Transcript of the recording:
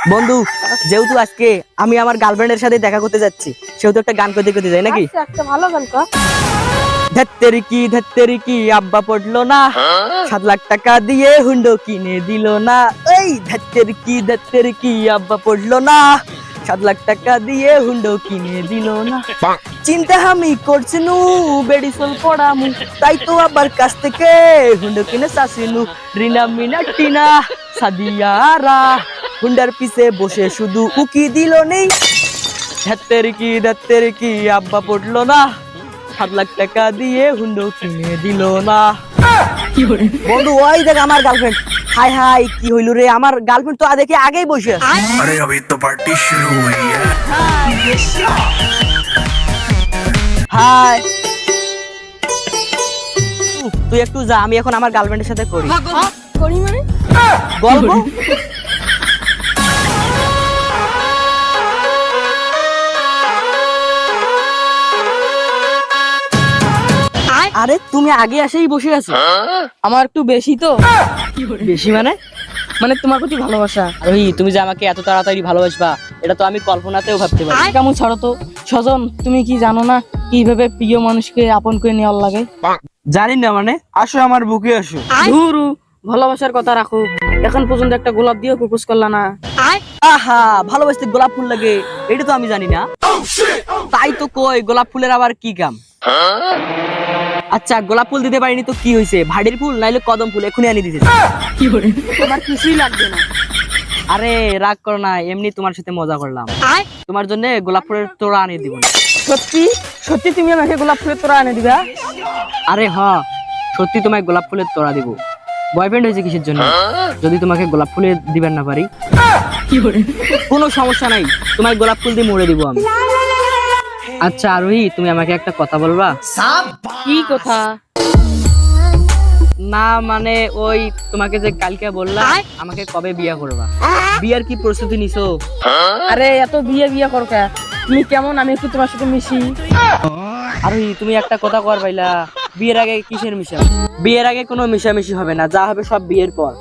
বন্ধু, যেহেতু আজকে আমি আমার গার্লফ্রেন্ডের সাথে দেখা করতে যাচ্ছি, সেহেতু একটা গান করতে করতে যাই নাকি? একটা ভালো গান কর। ধত্তেরি কি আব্বা পড়লো না, 7 লাখ টাকা দিয়ে হুন্ডো কিনে দিল না। এই ধত্তেরি কি আব্বা পড়লো না, 7 লাখ টাকা দিয়ে হুন্ডো কিনে দিল না। চিন্তা আমি করছি নু বেড়ি সোল পড়ামু, তাই তো আবার কাছ থেকে হুন্ডো কিনে চাষিনু। রিনা মিনা টিনা সাদিয়ারা হুন্ডার পিছে বসে শুধু উকি দিল নেই। ধত্তেরি কি আব্বা পড়লো না, 7 লাখ টাকা দিয়ে হুন্ডো কিনে দিল না। বন্ধু ওই দেখ আমার গার্লফ্রেন্ড। হাই হাই, কি হইল রে? আমার গার্লফ্রেন্ড তো দেখে আগেই বসে আছে। अरे अभी तो पार्टी शुरू हुई है। হাই, তুই একটু যা, আমি এখন আমার গার্লফ্রেন্ডের সাথে করি করি মানে গল্প। আরে তুমি আগে এসেই বসে আছো। আমার একটু বেশি তো। বেশি মানে? মানে তোমার প্রতি ভালোবাসা। ওই তুমি যে আমাকে এত তাড়াতাড়ি ভালোবাসবা, এটা তো আমি কল্পনাতেও ভাবতে পারি। কেমন ছাড়ো তো স্বজন, তুমি কি জানো না কিভাবে প্রিয় মানুষকে আপন করে নেওয়ার লাগে? জানি না মানে, আসো আমার বুকে আসো। ধুরু, ভালোবাসার কথা রাখো। এখন পর্যন্ত একটা গোলাপ দিয়ে প্রপোজ করলা না। আহা, ভালোবাসতে গোলাপ ফুল লাগে এটা তো আমি জানি না। তাই তো কই, গোলাপ ফুলের আবার কি কাম? আচ্ছা, গোলাপ ফুল দিতে পারিনি তো কি হয়েছে? ভাড়ির ফুল নাইলে কদম ফুল এখনই আনি দিতে। তোমার কিছুই লাগবে না। আরে রাগ করো না, এমনি তোমার সাথে মজা করলাম। তোমার জন্য গোলাপ ফুলের তোড়া আনিয়ে দিব। সত্যি সত্যি তুমি আমাকে গোলাপ ফুলের তোড়া এনে দিবা? আরে হ্যাঁ, সত্যি তোমায় গোলাপ ফুলের তোড়া দিব। বয়ফ্রেন্ড হয়েছে কিসের জন্য যদি তোমাকে গোলাপ ফুলে দিবেন না পারি? কোনো সমস্যা নাই, তোমায় গোলাপ ফুল দিয়ে মরে দিব আমি। আচ্ছা আরোহী, তুমি আমাকে একটা কথা বলবা? কি কথা? না মানে ওই তোমাকে যে কালকে বললাম আমাকে কবে বিয়ে করবা, বিয়ার কি প্রস্তুতি নিছো? আরে এত বিয়ে বিয়ে করো কে? তুমি কেমন, আমি একটু তোমার সাথে মিশি। আরোহী, তুমি একটা কথা কর পাইলা, বিয়ের আগে কিসের মিশামিশি? বিয়ের আগে কোনো মিশামিশি হবে না, যা হবে সব বিয়ের পর।